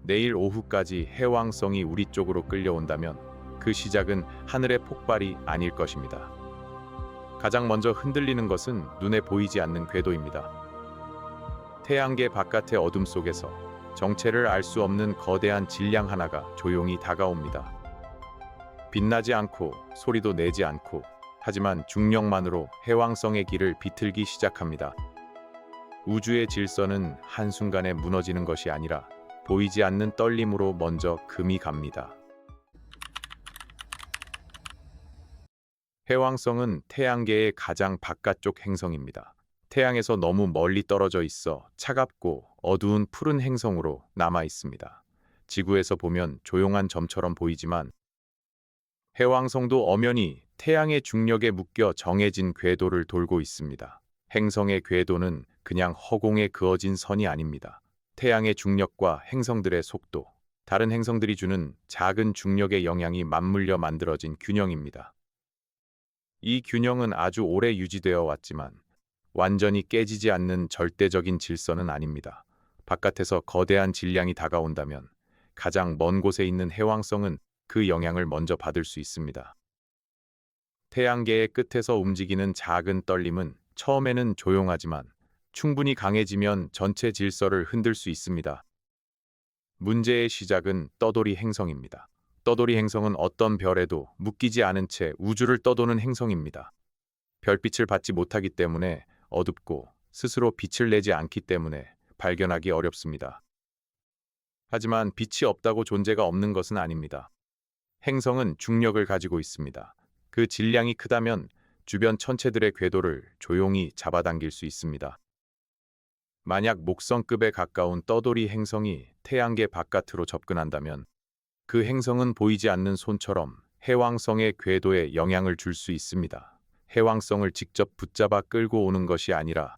내일 오후까지 해왕성이 우리 쪽으로 끌려온다면 그 시작은 하늘의 폭발이 아닐 것입니다. 가장 먼저 흔들리는 것은 눈에 보이지 않는 궤도입니다. 태양계 바깥의 어둠 속에서 정체를 알 수 없는 거대한 질량 하나가 조용히 다가옵니다. 빛나지 않고 소리도 내지 않고 하지만 중력만으로 해왕성의 길을 비틀기 시작합니다. 우주의 질서는 한순간에 무너지는 것이 아니라 보이지 않는 떨림으로 먼저 금이 갑니다. 해왕성은 태양계의 가장 바깥쪽 행성입니다. 태양에서 너무 멀리 떨어져 있어 차갑고 어두운 푸른 행성으로 남아 있습니다. 지구에서 보면 조용한 점처럼 보이지만 해왕성도 엄연히 태양의 중력에 묶여 정해진 궤도를 돌고 있습니다. 행성의 궤도는 그냥 허공에 그어진 선이 아닙니다. 태양의 중력과 행성들의 속도, 다른 행성들이 주는 작은 중력의 영향이 맞물려 만들어진 균형입니다. 이 균형은 아주 오래 유지되어 왔지만 완전히 깨지지 않는 절대적인 질서는 아닙니다. 바깥에서 거대한 질량이 다가온다면 가장 먼 곳에 있는 해왕성은 그 영향을 먼저 받을 수 있습니다. 태양계의 끝에서 움직이는 작은 떨림은 처음에는 조용하지만 충분히 강해지면 전체 질서를 흔들 수 있습니다. 문제의 시작은 떠돌이 행성입니다. 떠돌이 행성은 어떤 별에도 묶이지 않은 채 우주를 떠도는 행성입니다. 별빛을 받지 못하기 때문에 어둡고 스스로 빛을 내지 않기 때문에 발견하기 어렵습니다. 하지만 빛이 없다고 존재가 없는 것은 아닙니다. 행성은 중력을 가지고 있습니다. 그 질량이 크다면 주변 천체들의 궤도를 조용히 잡아당길 수 있습니다. 만약 목성급에 가까운 떠돌이 행성이 태양계 바깥으로 접근한다면 그 행성은 보이지 않는 손처럼 해왕성의 궤도에 영향을 줄 수 있습니다. 해왕성을 직접 붙잡아 끌고 오는 것이 아니라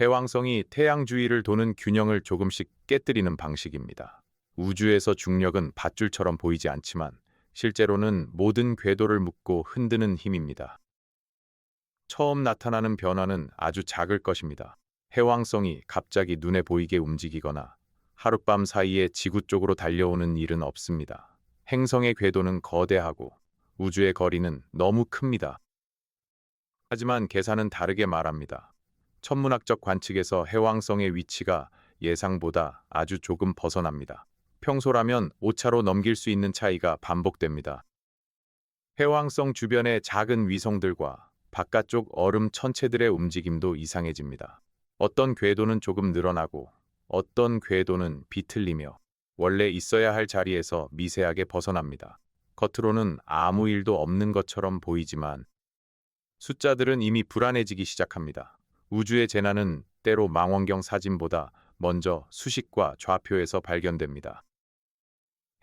해왕성이 태양 주위를 도는 균형을 조금씩 깨뜨리는 방식입니다. 우주에서 중력은 밧줄처럼 보이지 않지만 실제로는 모든 궤도를 묶고 흔드는 힘입니다. 처음 나타나는 변화는 아주 작을 것입니다. 해왕성이 갑자기 눈에 보이게 움직이거나 하룻밤 사이에 지구 쪽으로 달려오는 일은 없습니다. 행성의 궤도는 거대하고 우주의 거리는 너무 큽니다. 하지만 계산은 다르게 말합니다. 천문학적 관측에서 해왕성의 위치가 예상보다 아주 조금 벗어납니다. 평소라면 오차로 넘길 수 있는 차이가 반복됩니다. 해왕성 주변의 작은 위성들과 바깥쪽 얼음 천체들의 움직임도 이상해집니다. 어떤 궤도는 조금 늘어나고 어떤 궤도는 비틀리며 원래 있어야 할 자리에서 미세하게 벗어납니다. 겉으로는 아무 일도 없는 것처럼 보이지만 숫자들은 이미 불안해지기 시작합니다. 우주의 재난은 때로 망원경 사진보다 먼저 수식과 좌표에서 발견됩니다.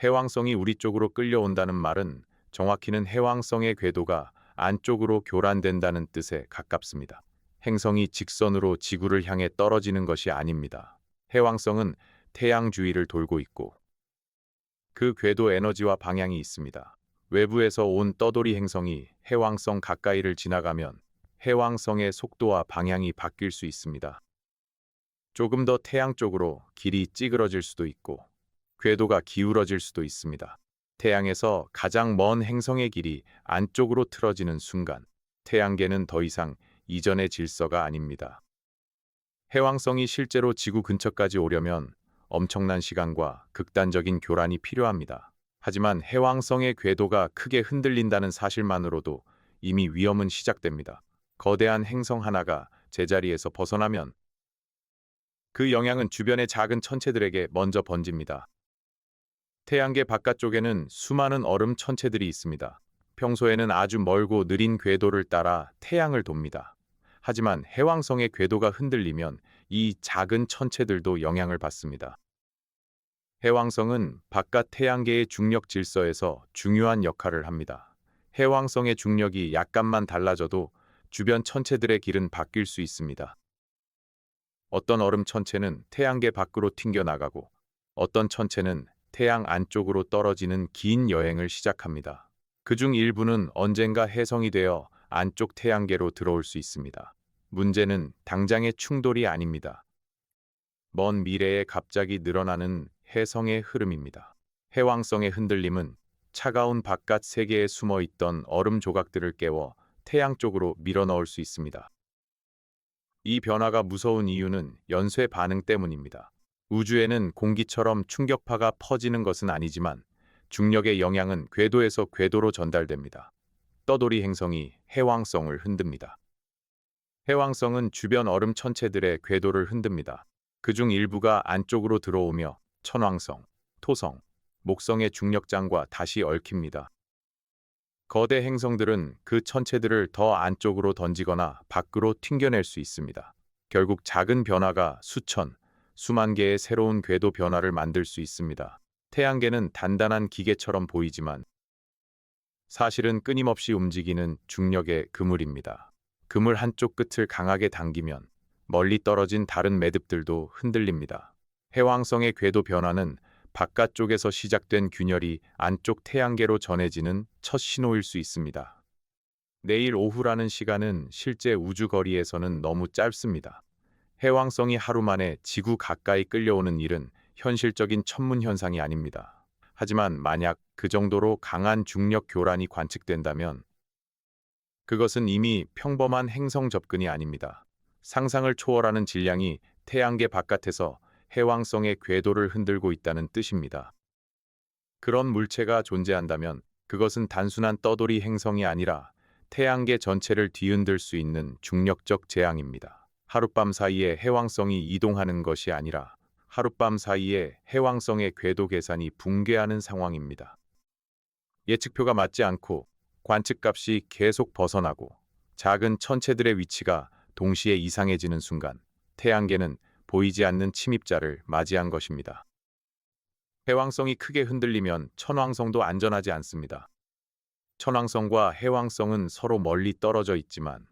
해왕성이 우리 쪽으로 끌려온다는 말은 정확히는 해왕성의 궤도가 안쪽으로 교란된다는 뜻에 가깝습니다. 행성이 직선으로 지구를 향해 떨어지는 것이 아닙니다. 해왕성은 태양 주위를 돌고 있고 그 궤도 에너지와 방향이 있습니다. 외부에서 온 떠돌이 행성이 해왕성 가까이를 지나가면 해왕성의 속도와 방향이 바뀔 수 있습니다. 조금 더 태양 쪽으로 길이 찌그러질 수도 있고 궤도가 기울어질 수도 있습니다. 태양에서 가장 먼 행성의 길이 안쪽으로 틀어지는 순간 태양계는 더 이상 이전의 질서가 아닙니다. 해왕성이 실제로 지구 근처까지 오려면 엄청난 시간과 극단적인 교란이 필요합니다. 하지만 해왕성의 궤도가 크게 흔들린다는 사실만으로도 이미 위험은 시작됩니다. 거대한 행성 하나가 제자리에서 벗어나면 그 영향은 주변의 작은 천체들에게 먼저 번집니다. 태양계 바깥쪽에는 수많은 얼음 천체들이 있습니다. 평소에는 아주 멀고 느린 궤도를 따라 태양을 돕니다. 하지만 해왕성의 궤도가 흔들리면 이 작은 천체들도 영향을 받습니다. 해왕성은 바깥 태양계의 중력 질서에서 중요한 역할을 합니다. 해왕성의 중력이 약간만 달라져도 주변 천체들의 길은 바뀔 수 있습니다. 어떤 얼음 천체는 태양계 밖으로 튕겨나가고 어떤 천체는 태양 안쪽으로 떨어지는 긴 여행을 시작합니다. 그중 일부는 언젠가 해성이 되어 안쪽 태양계로 들어올 수 있습니다. 문제는 당장의 충돌이 아닙니다. 먼 미래에 갑자기 늘어나는 해성의 흐름입니다. 해왕성의 흔들림은 차가운 바깥 세계에 숨어 있던 얼음 조각들을 깨워 태양 쪽으로 밀어넣을 수 있습니다. 이 변화가 무서운 이유는 연쇄 반응 때문입니다. 우주에는 공기처럼 충격파가 퍼지는 것은 아니지만 중력의 영향은 궤도에서 궤도로 전달됩니다. 떠돌이 행성이 해왕성을 흔듭니다. 해왕성은 주변 얼음 천체들의 궤도를 흔듭니다. 그중 일부가 안쪽으로 들어오며 천왕성, 토성, 목성의 중력장과 다시 얽힙니다. 거대 행성들은 그 천체들을 더 안쪽으로 던지거나 밖으로 튕겨낼 수 있습니다. 결국 작은 변화가 수천, 수만 개의 새로운 궤도 변화를 만들 수 있습니다. 태양계는 단단한 기계처럼 보이지만 사실은 끊임없이 움직이는 중력의 그물입니다. 그물 한쪽 끝을 강하게 당기면 멀리 떨어진 다른 매듭들도 흔들립니다. 해왕성의 궤도 변화는 바깥쪽에서 시작된 균열이 안쪽 태양계로 전해지는 첫 신호일 수 있습니다. 내일 오후라는 시간은 실제 우주 거리에서는 너무 짧습니다. 해왕성이 하루 만에 지구 가까이 끌려오는 일은 현실적인 천문 현상이 아닙니다. 하지만 만약 그 정도로 강한 중력 교란이 관측된다면 그것은 이미 평범한 행성 접근이 아닙니다. 상상을 초월하는 질량이 태양계 바깥에서 해왕성의 궤도를 흔들고 있다는 뜻입니다. 그런 물체가 존재한다면 그것은 단순한 떠돌이 행성이 아니라 태양계 전체를 뒤흔들 수 있는 중력적 재앙입니다. 하룻밤 사이에 해왕성이 이동하는 것이 아니라 하룻밤 사이에 해왕성의 궤도 계산이 붕괴하는 상황입니다. 예측표가 맞지 않고 관측값이 계속 벗어나고 작은 천체들의 위치가 동시에 이상해지는 순간 태양계는 보이지 않는 침입자를 맞이한 것입니다. 해왕성이 크게 흔들리면 천왕성도 안전하지 않습니다. 천왕성과 해왕성은 서로 멀리 떨어져 있지만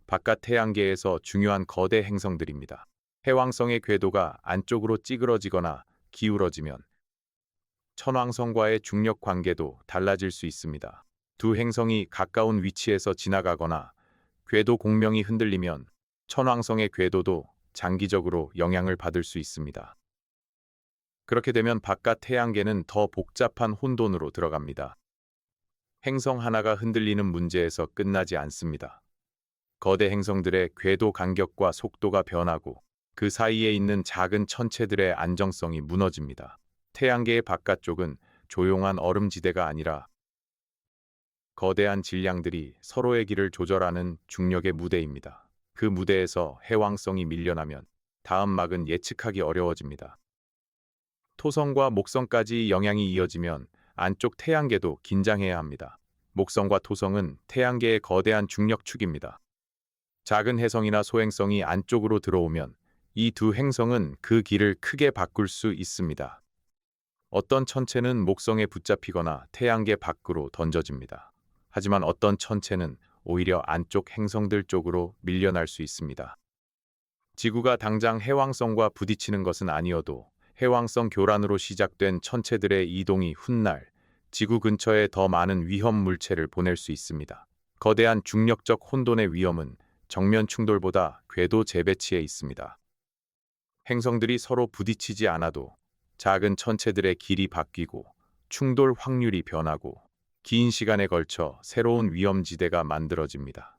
바깥 태양계에서 중요한 거대 행성들입니다. 해왕성의 궤도가 안쪽으로 찌그러지거나 기울어지면 천왕성과의 중력 관계도 달라질 수 있습니다. 두 행성이 가까운 위치에서 지나가거나 궤도 공명이 흔들리면 천왕성의 궤도도 장기적으로 영향을 받을 수 있습니다. 그렇게 되면 바깥 태양계는 더 복잡한 혼돈으로 들어갑니다. 행성 하나가 흔들리는 문제에서 끝나지 않습니다. 거대 행성들의 궤도 간격과 속도가 변하고 그 사이에 있는 작은 천체들의 안정성이 무너집니다. 태양계의 바깥쪽은 조용한 얼음지대가 아니라 거대한 질량들이 서로의 길을 조절하는 중력의 무대입니다. 그 무대에서 해왕성이 밀려나면 다음 막은 예측하기 어려워집니다. 토성과 목성까지 영향이 이어지면 안쪽 태양계도 긴장해야 합니다. 목성과 토성은 태양계의 거대한 중력축입니다. 작은 혜성이나 소행성이 안쪽으로 들어오면 이 두 행성은 그 길을 크게 바꿀 수 있습니다. 어떤 천체는 목성에 붙잡히거나 태양계 밖으로 던져집니다. 하지만 어떤 천체는 오히려 안쪽 행성들 쪽으로 밀려날 수 있습니다. 지구가 당장 해왕성과 부딪히는 것은 아니어도 해왕성 교란으로 시작된 천체들의 이동이 훗날 지구 근처에 더 많은 위험 물체를 보낼 수 있습니다. 거대한 중력적 혼돈의 위험은 정면 충돌보다 궤도 재배치에 있습니다. 행성들이 서로 부딪히지 않아도 작은 천체들의 길이 바뀌고 충돌 확률이 변하고 긴 시간에 걸쳐 새로운 위험지대가 만들어집니다.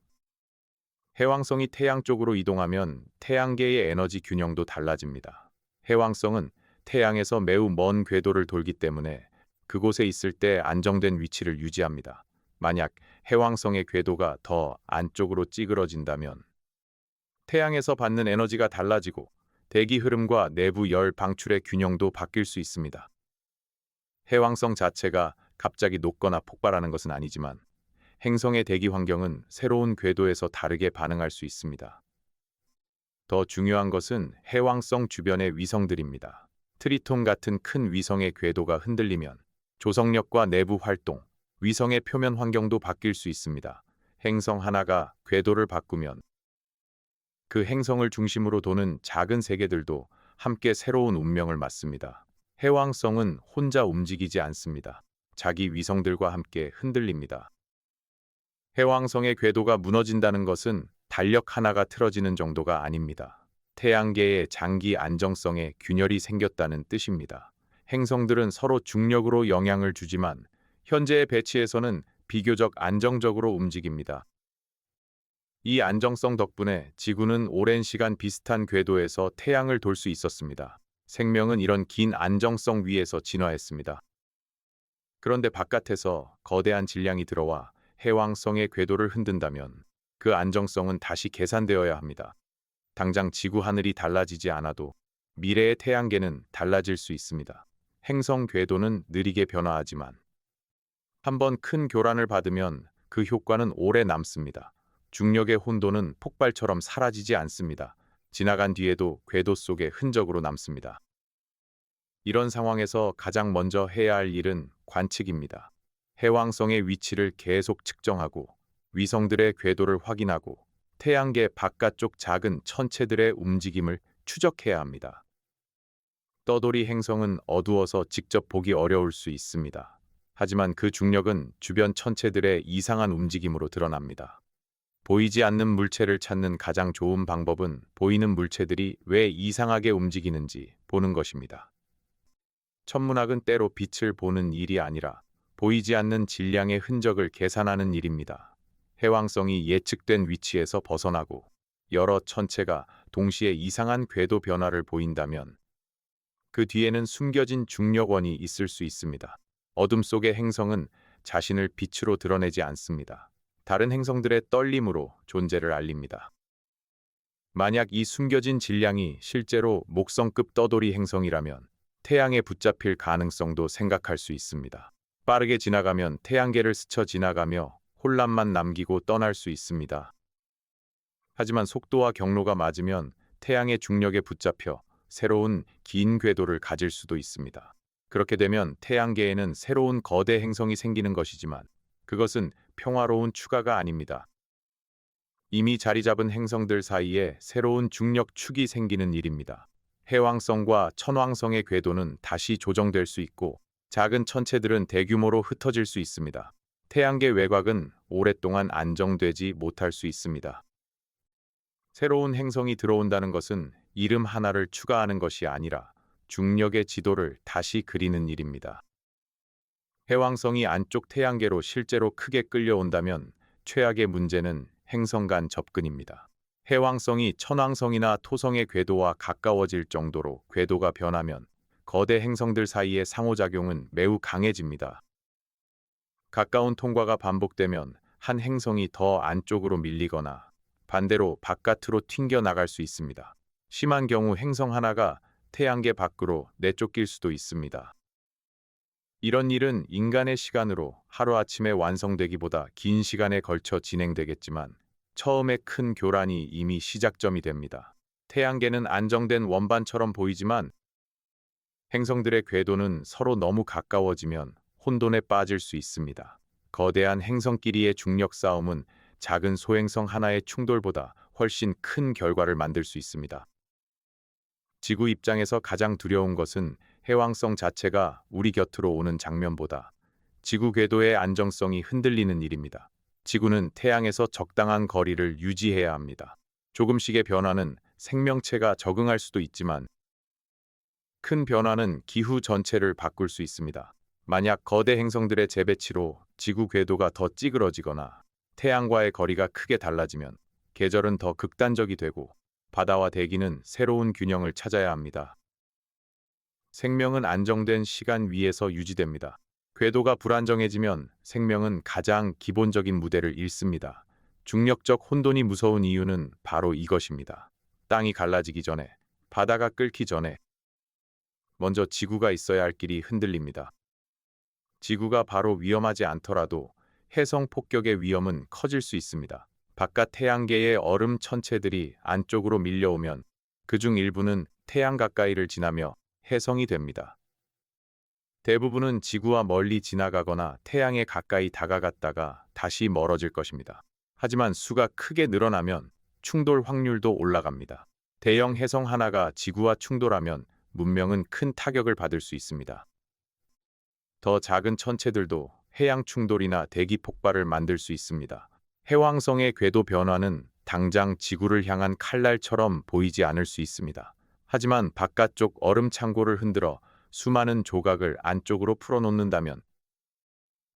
해왕성이 태양 쪽으로 이동하면 태양계의 에너지 균형도 달라집니다. 해왕성은 태양에서 매우 먼 궤도를 돌기 때문에 그곳에 있을 때 안정된 위치를 유지합니다. 만약 해왕성의 궤도가 더 안쪽으로 찌그러진다면 태양에서 받는 에너지가 달라지고 대기 흐름과 내부 열 방출의 균형도 바뀔 수 있습니다. 해왕성 자체가 갑자기 녹거나 폭발하는 것은 아니지만 행성의 대기 환경은 새로운 궤도에서 다르게 반응할 수 있습니다. 더 중요한 것은 해왕성 주변의 위성들입니다. 트리톤 같은 큰 위성의 궤도가 흔들리면 조성력과 내부 활동, 위성의 표면 환경도 바뀔 수 있습니다. 행성 하나가 궤도를 바꾸면 그 행성을 중심으로 도는 작은 세계들도 함께 새로운 운명을 맞습니다. 해왕성은 혼자 움직이지 않습니다. 자기 위성들과 함께 흔들립니다. 해왕성의 궤도가 무너진다는 것은 달력 하나가 틀어지는 정도가 아닙니다. 태양계의 장기 안정성에 균열이 생겼다는 뜻입니다. 행성들은 서로 중력으로 영향을 주지만 현재의 배치에서는 비교적 안정적으로 움직입니다. 이 안정성 덕분에 지구는 오랜 시간 비슷한 궤도에서 태양을 돌 수 있었습니다. 생명은 이런 긴 안정성 위에서 진화했습니다. 그런데 바깥에서 거대한 질량이 들어와 해왕성의 궤도를 흔든다면 그 안정성은 다시 계산되어야 합니다. 당장 지구 하늘이 달라지지 않아도 미래의 태양계는 달라질 수 있습니다. 행성 궤도는 느리게 변화하지만 한번 큰 교란을 받으면 그 효과는 오래 남습니다. 중력의 혼돈은 폭발처럼 사라지지 않습니다. 지나간 뒤에도 궤도 속에 흔적으로 남습니다. 이런 상황에서 가장 먼저 해야 할 일은 관측입니다. 해왕성의 위치를 계속 측정하고 위성들의 궤도를 확인하고 태양계 바깥쪽 작은 천체들의 움직임을 추적해야 합니다. 떠돌이 행성은 어두워서 직접 보기 어려울 수 있습니다. 하지만 그 중력은 주변 천체들의 이상한 움직임으로 드러납니다. 보이지 않는 물체를 찾는 가장 좋은 방법은 보이는 물체들이 왜 이상하게 움직이는지 보는 것입니다. 천문학은 때로 빛을 보는 일이 아니라 보이지 않는 질량의 흔적을 계산하는 일입니다. 해왕성이 예측된 위치에서 벗어나고 여러 천체가 동시에 이상한 궤도 변화를 보인다면 그 뒤에는 숨겨진 중력원이 있을 수 있습니다. 어둠 속의 행성은 자신을 빛으로 드러내지 않습니다. 다른 행성들의 떨림으로 존재를 알립니다. 만약 이 숨겨진 질량이 실제로 목성급 떠돌이 행성이라면 태양에 붙잡힐 가능성도 생각할 수 있습니다. 빠르게 지나가면 태양계를 스쳐 지나가며 혼란만 남기고 떠날 수 있습니다. 하지만 속도와 경로가 맞으면 태양의 중력에 붙잡혀 새로운 긴 궤도를 가질 수도 있습니다. 그렇게 되면 태양계에는 새로운 거대 행성이 생기는 것이지만 그것은 평화로운 추가가 아닙니다. 이미 자리 잡은 행성들 사이에 새로운 중력 축이 생기는 일입니다. 해왕성과 천왕성의 궤도는 다시 조정될 수 있고 작은 천체들은 대규모로 흩어질 수 있습니다. 태양계 외곽은 오랫동안 안정되지 못할 수 있습니다. 새로운 행성이 들어온다는 것은 이름 하나를 추가하는 것이 아니라 중력의 지도를 다시 그리는 일입니다. 해왕성이 안쪽 태양계로 실제로 크게 끌려온다면 최악의 문제는 행성 간 접근입니다. 해왕성이 천왕성이나 토성의 궤도와 가까워질 정도로 궤도가 변하면 거대 행성들 사이의 상호작용은 매우 강해집니다. 가까운 통과가 반복되면 한 행성이 더 안쪽으로 밀리거나 반대로 바깥으로 튕겨 나갈 수 있습니다. 심한 경우 행성 하나가 태양계 밖으로 내쫓길 수도 있습니다. 이런 일은 인간의 시간으로 하루아침에 완성되기보다 긴 시간에 걸쳐 진행되겠지만 처음에 큰 교란이 이미 시작점이 됩니다. 태양계는 안정된 원반처럼 보이지만 행성들의 궤도는 서로 너무 가까워지면 혼돈에 빠질 수 있습니다. 거대한 행성끼리의 중력 싸움은 작은 소행성 하나의 충돌보다 훨씬 큰 결과를 만들 수 있습니다. 지구 입장에서 가장 두려운 것은 해왕성 자체가 우리 곁으로 오는 장면보다 지구 궤도의 안정성이 흔들리는 일입니다. 지구는 태양에서 적당한 거리를 유지해야 합니다. 조금씩의 변화는 생명체가 적응할 수도 있지만 큰 변화는 기후 전체를 바꿀 수 있습니다. 만약 거대 행성들의 재배치로 지구 궤도가 더 찌그러지거나 태양과의 거리가 크게 달라지면 계절은 더 극단적이 되고 바다와 대기는 새로운 균형을 찾아야 합니다. 생명은 안정된 시간 위에서 유지됩니다. 궤도가 불안정해지면 생명은 가장 기본적인 무대를 잃습니다. 중력적 혼돈이 무서운 이유는 바로 이것입니다. 땅이 갈라지기 전에, 바다가 끓기 전에 먼저 지구가 있어야 할 길이 흔들립니다. 지구가 바로 위험하지 않더라도 해성 폭격의 위험은 커질 수 있습니다. 바깥 태양계의 얼음 천체들이 안쪽으로 밀려오면 그중 일부는 태양 가까이를 지나며 해성이 됩니다. 대부분은 지구와 멀리 지나가거나 태양에 가까이 다가갔다가 다시 멀어질 것입니다. 하지만 수가 크게 늘어나면 충돌 확률도 올라갑니다. 대형 해성 하나가 지구와 충돌하면 문명은 큰 타격을 받을 수 있습니다. 더 작은 천체들도 해양 충돌이나 대기 폭발을 만들 수 있습니다. 해왕성의 궤도 변화는 당장 지구를 향한 칼날처럼 보이지 않을 수 있습니다. 하지만 바깥쪽 얼음 창고를 흔들어 수많은 조각을 안쪽으로 풀어놓는다면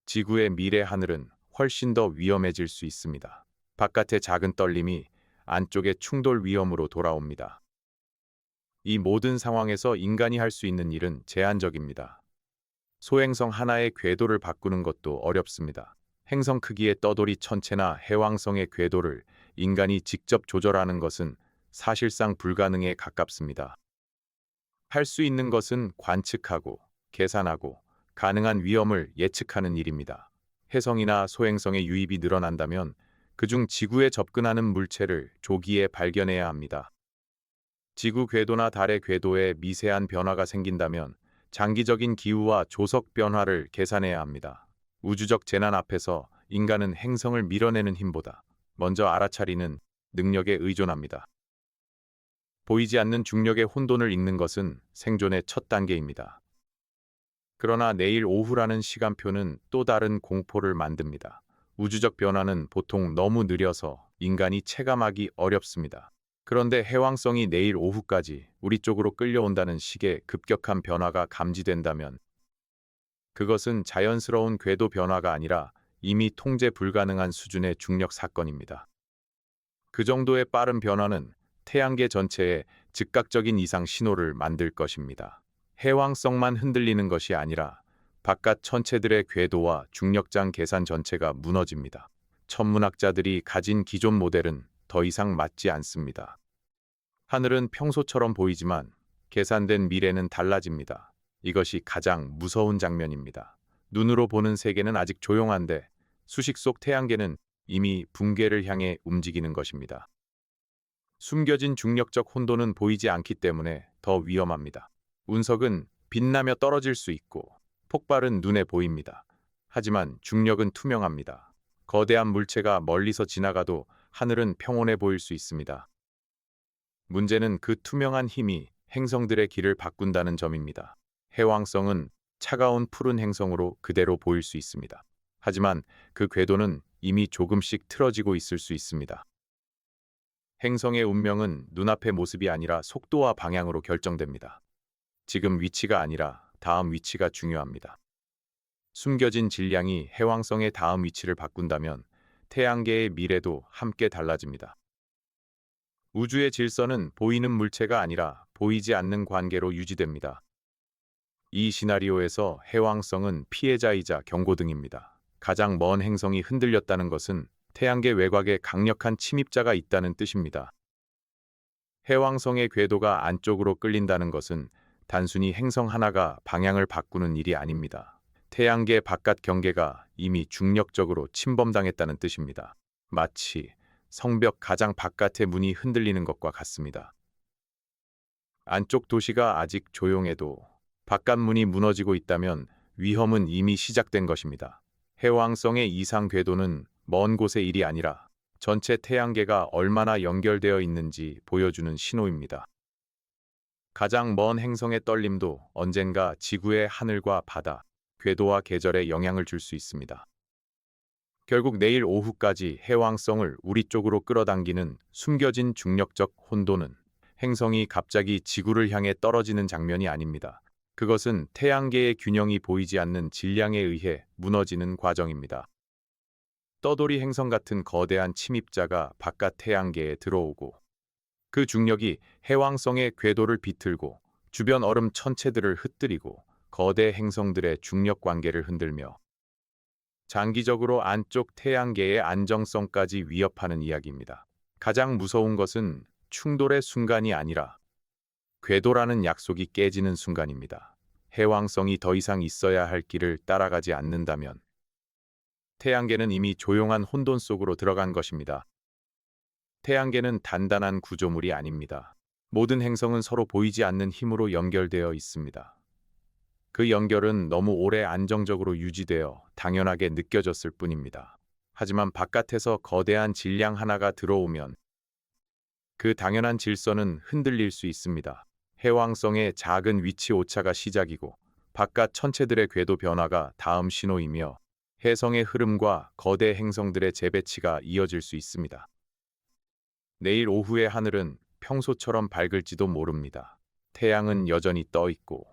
지구의 미래 하늘은 훨씬 더 위험해질 수 있습니다. 바깥의 작은 떨림이 안쪽의 충돌 위험으로 돌아옵니다. 이 모든 상황에서 인간이 할 수 있는 일은 제한적입니다. 소행성 하나의 궤도를 바꾸는 것도 어렵습니다. 행성 크기의 떠돌이 천체나 해왕성의 궤도를 인간이 직접 조절하는 것은 사실상 불가능에 가깝습니다. 할 수 있는 것은 관측하고 계산하고 가능한 위험을 예측하는 일입니다. 해성이나 소행성의 유입이 늘어난다면 그중 지구에 접근하는 물체를 조기에 발견해야 합니다. 지구 궤도나 달의 궤도에 미세한 변화가 생긴다면 장기적인 기후와 조석 변화를 계산해야 합니다. 우주적 재난 앞에서 인간은 행성을 밀어내는 힘보다 먼저 알아차리는 능력에 의존합니다. 보이지 않는 중력의 혼돈을 읽는 것은 생존의 첫 단계입니다. 그러나 내일 오후라는 시간표는 또 다른 공포를 만듭니다. 우주적 변화는 보통 너무 느려서 인간이 체감하기 어렵습니다. 그런데 해왕성이 내일 오후까지 우리 쪽으로 끌려온다는 식의 급격한 변화가 감지된다면 그것은 자연스러운 궤도 변화가 아니라 이미 통제 불가능한 수준의 중력 사건입니다. 그 정도의 빠른 변화는 태양계 전체에 즉각적인 이상 신호를 만들 것입니다. 해왕성만 흔들리는 것이 아니라 바깥 천체들의 궤도와 중력장 계산 전체가 무너집니다. 천문학자들이 가진 기존 모델은 더 이상 맞지 않습니다. 하늘은 평소처럼 보이지만 계산된 미래는 달라집니다. 이것이 가장 무서운 장면입니다. 눈으로 보는 세계는 아직 조용한데 수식 속 태양계는 이미 붕괴를 향해 움직이는 것입니다. 숨겨진 중력적 혼돈은 보이지 않기 때문에 더 위험합니다. 운석은 빛나며 떨어질 수 있고 폭발은 눈에 보입니다. 하지만 중력은 투명합니다. 거대한 물체가 멀리서 지나가도 하늘은 평온해 보일 수 있습니다. 문제는 그 투명한 힘이 행성들의 길을 바꾼다는 점입니다. 해왕성은 차가운 푸른 행성으로 그대로 보일 수 있습니다. 하지만 그 궤도는 이미 조금씩 틀어지고 있을 수 있습니다. 행성의 운명은 눈앞의 모습이 아니라 속도와 방향으로 결정됩니다. 지금 위치가 아니라 다음 위치가 중요합니다. 숨겨진 질량이 해왕성의 다음 위치를 바꾼다면 태양계의 미래도 함께 달라집니다. 우주의 질서는 보이는 물체가 아니라 보이지 않는 관계로 유지됩니다. 이 시나리오에서 해왕성은 피해자이자 경고등입니다. 가장 먼 행성이 흔들렸다는 것은 태양계 외곽에 강력한 침입자가 있다는 뜻입니다. 해왕성의 궤도가 안쪽으로 끌린다는 것은 단순히 행성 하나가 방향을 바꾸는 일이 아닙니다. 태양계 바깥 경계가 이미 중력적으로 침범당했다는 뜻입니다. 마치 성벽 가장 바깥의 문이 흔들리는 것과 같습니다. 안쪽 도시가 아직 조용해도 바깥 문이 무너지고 있다면 위험은 이미 시작된 것입니다. 해왕성의 이상 궤도는 먼 곳의 일이 아니라 전체 태양계가 얼마나 연결되어 있는지 보여주는 신호입니다. 가장 먼 행성의 떨림도 언젠가 지구의 하늘과 바다, 궤도와 계절에 영향을 줄 수 있습니다. 결국 내일 오후까지 해왕성을 우리 쪽으로 끌어당기는 숨겨진 중력적 혼돈은 행성이 갑자기 지구를 향해 떨어지는 장면이 아닙니다. 그것은 태양계의 균형이 보이지 않는 질량에 의해 무너지는 과정입니다. 떠돌이 행성 같은 거대한 침입자가 바깥 태양계에 들어오고 그 중력이 해왕성의 궤도를 비틀고 주변 얼음 천체들을 흩뜨리고 거대 행성들의 중력 관계를 흔들며 장기적으로 안쪽 태양계의 안정성까지 위협하는 이야기입니다. 가장 무서운 것은 충돌의 순간이 아니라 궤도라는 약속이 깨지는 순간입니다. 해왕성이 더 이상 있어야 할 길을 따라가지 않는다면 태양계는 이미 조용한 혼돈 속으로 들어간 것입니다. 태양계는 단단한 구조물이 아닙니다. 모든 행성은 서로 보이지 않는 힘으로 연결되어 있습니다. 그 연결은 너무 오래 안정적으로 유지되어 당연하게 느껴졌을 뿐입니다. 하지만 바깥에서 거대한 질량 하나가 들어오면 그 당연한 질서는 흔들릴 수 있습니다. 해왕성의 작은 위치 오차가 시작이고 바깥 천체들의 궤도 변화가 다음 신호이며 해성의 흐름과 거대 행성들의 재배치가 이어질 수 있습니다. 내일 오후의 하늘은 평소처럼 밝을지도 모릅니다. 태양은 여전히 떠 있고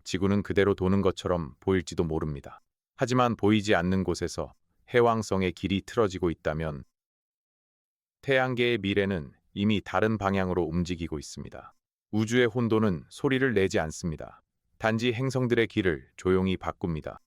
지구는 그대로 도는 것처럼 보일지도 모릅니다. 하지만 보이지 않는 곳에서 해왕성의 길이 틀어지고 있다면 태양계의 미래는 이미 다른 방향으로 움직이고 있습니다. 우주의 혼돈은 소리를 내지 않습니다. 단지 행성들의 길을 조용히 바꿉니다.